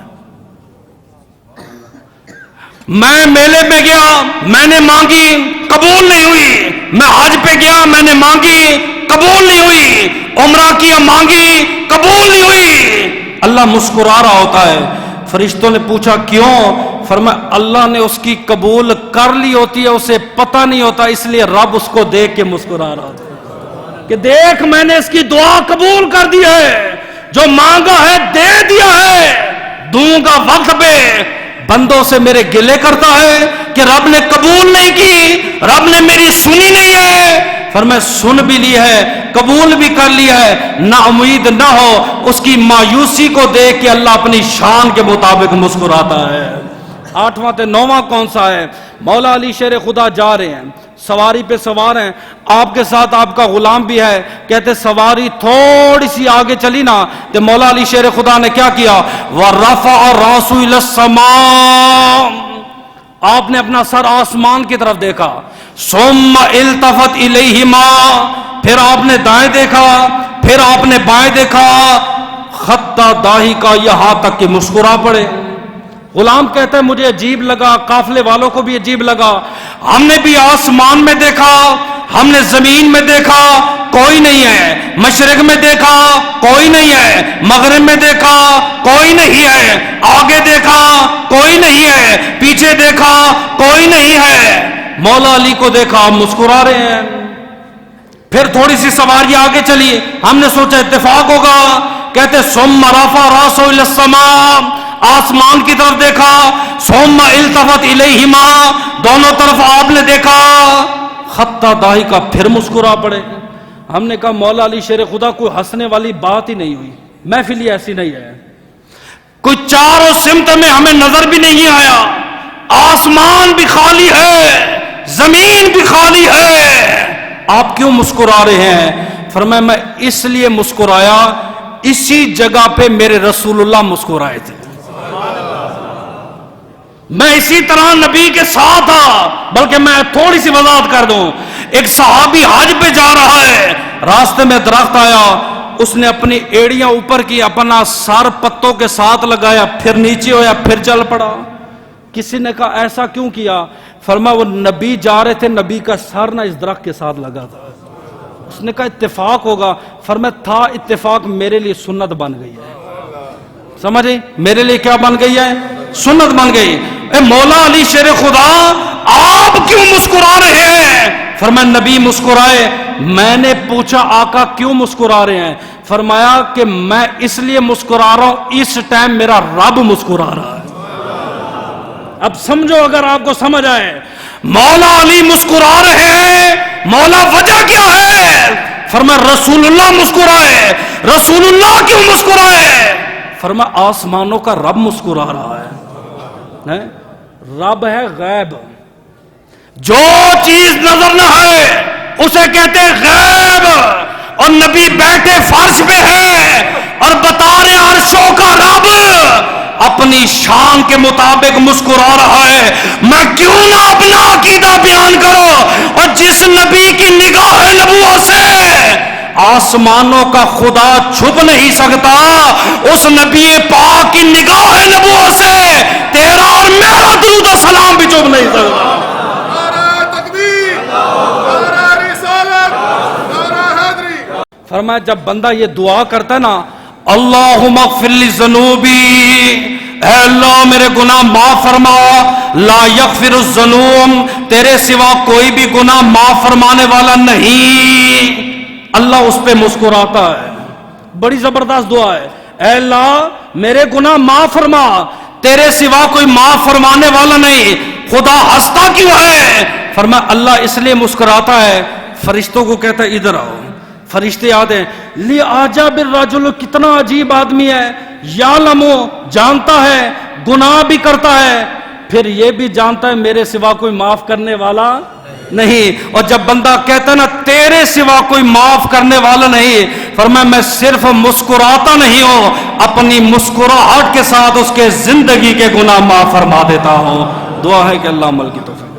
میں میلے پہ گیا میں نے مانگی قبول نہیں ہوئی, میں حج پہ گیا میں نے مانگی قبول نہیں ہوئی, عمرہ کیا مانگی قبول نہیں ہوئی. اللہ مسکرا رہا ہوتا ہے. فرشتوں نے پوچھا کیوں؟ فرمایا اللہ نے اس کی قبول کر لی ہوتی ہے, اسے پتہ نہیں ہوتا, اس لیے رب اس کو دیکھ کے مسکرا رہا ہوتا ہے کہ دیکھ میں نے اس کی دعا قبول کر دی ہے, جو مانگا ہے دے دیا ہے, دوں گا وقت پہ. بندوں سے میرے گلے کرتا ہے کہ رب نے قبول نہیں کی, رب نے میری سنی نہیں ہے. فرمایا سن بھی لی ہے, قبول بھی کر لیا ہے, نہ امید نہ ہو. اس کی مایوسی کو دیکھ کے اللہ اپنی شان کے مطابق مسکراتا ہے. آٹھواں تے نوواں کون سا ہے؟ مولا علی شیر خدا جا رہے ہیں, سواری پہ سوار ہیں, آپ کے ساتھ آپ کا غلام بھی ہے. کہتے سواری تھوڑی سی آگے چلی نا تو مولا علی شیر خدا نے کیا کیا؟ وَرَفَعَ رَأْسَهُ إِلَى السَّمَاءِ, آپ نے اپنا سر آسمان کی طرف دیکھا. ثُمَّ الْتَفَتْ إِلَيْهِمَا, پھر آپ نے دائیں دیکھا, پھر آپ نے بائیں دیکھا. خطہ داہی کا یہاں تک کہ مسکرا پڑے. غلام کہتا ہے مجھے عجیب لگا, قافلے والوں کو بھی عجیب لگا. ہم نے بھی آسمان میں دیکھا, ہم نے زمین میں دیکھا, کوئی نہیں ہے. مشرق میں دیکھا کوئی نہیں ہے, مغرب میں دیکھا کوئی نہیں ہے, آگے دیکھا کوئی نہیں ہے, پیچھے دیکھا کوئی نہیں ہے. مولا علی کو دیکھا مسکرا رہے ہیں. پھر تھوڑی سی سواری آگے چلی, ہم نے سوچا اتفاق ہوگا. کہتے ثم رفع راسه الى السماء, آسمان کی طرف دیکھا. ثم التفت الیہما, دونوں طرف آپ نے دیکھا. خطہ داہی کا پھر مسکرا پڑے. ہم نے کہا مولا علی شیر خدا کوئی ہنسنے والی بات ہی نہیں ہوئی, محفل ہی ایسی نہیں ہے, کوئی چاروں سمت میں ہمیں نظر بھی نہیں آیا. آسمان بھی خالی ہے, زمین بھی خالی ہے, آپ کیوں مسکرا رہے ہیں؟ فرمایا میں اس لیے مسکرایا, اسی جگہ پہ میرے رسول اللہ مسکرائے تھے, میں اسی طرح نبی کے ساتھ تھا. بلکہ میں تھوڑی سی وضاحت کر دوں. ایک صحابی حج پہ جا رہا ہے, راستے میں درخت آیا, اس نے اپنی ایڑیاں اوپر کی, اپنا سر پتوں کے ساتھ لگایا, پھر نیچے ہویا, پھر چل پڑا. کسی نے کہا ایسا کیوں کیا؟ فرمایا وہ نبی جا رہے تھے, نبی کا سر نہ اس درخت کے ساتھ لگا تھا. اس نے کہا اتفاق ہوگا. فرمایا تھا اتفاق, میرے لیے سنت بن گئی ہے. سمجھے, میرے لیے کیا بن گئی ہے؟ سنت بن گئی. اے مولا علی شیر خدا آپ کیوں مسکرا رہے ہیں؟ فرمایا نبی مسکرائے. میں نے پوچھا آقا کیوں مسکرا رہے ہیں؟ فرمایا کہ میں اس لیے مسکرا رہا ہوں, اس ٹائم میرا رب مسکرا رہا ہے. اب سمجھو, اگر آپ کو سمجھ آئے, مولا علی مسکرا رہے ہیں, مولا وجہ کیا ہے؟ فرمایا رسول اللہ مسکرائے. رسول اللہ کیوں مسکرائے؟ فرمایا آسمانوں کا رب مسکرا رہا ہے. رب ہے غیب، جو چیز نظر نہ ہے اسے کہتے ہیں غیب. اور نبی بیٹھے فرش پہ ہے اور بتا رہے عرشوں کا رب اپنی شان کے مطابق مسکرا رہا ہے. میں کیوں نہ اپنا عقیدہ بیان کرو؟ اور جس نبی کی نگاہ نبوت سے آسمانوں کا خدا چھپ نہیں سکتا، اس نبی پاک کی نگاہ نبوت سے تیرا اور میرا درود و سلام بھی چھپ نہیں سکتا. فرمایا جب بندہ یہ دعا کرتا ہے نا، اللہم اغفر لی ذنوبی، اے اللہ میرے گناہ معاف فرما، لا یغفر الذنوب، تیرے سوا کوئی بھی گناہ معاف فرمانے والا نہیں، اللہ اس پہ مسکراتا ہے. بڑی زبردست دعا ہے. اے اللہ میرے گناہ معاف فرما، تیرے سوا کوئی معاف فرمانے والا نہیں، خدا ہنستا کیوں ہے؟ فرمایا اللہ اس لیے مسکراتا ہے، فرشتوں کو کہتا ہے ادھر آؤ. فرشتے آتے ہیں، لی آجا بالرجل، کتنا عجیب آدمی ہے، یعلمو جانتا ہے، گناہ بھی کرتا ہے، پھر یہ بھی جانتا ہے میرے سوا کوئی معاف کرنے والا نہیں. اور جب بندہ کہتا ہے نا تیرے سوا کوئی معاف کرنے والا نہیں، فرمایا میں صرف مسکراتا نہیں ہوں، اپنی مسکراہٹ کے ساتھ اس کے زندگی کے گناہ معاف فرما دیتا ہوں. دعا ہے کہ اللہ عمل کی توفیق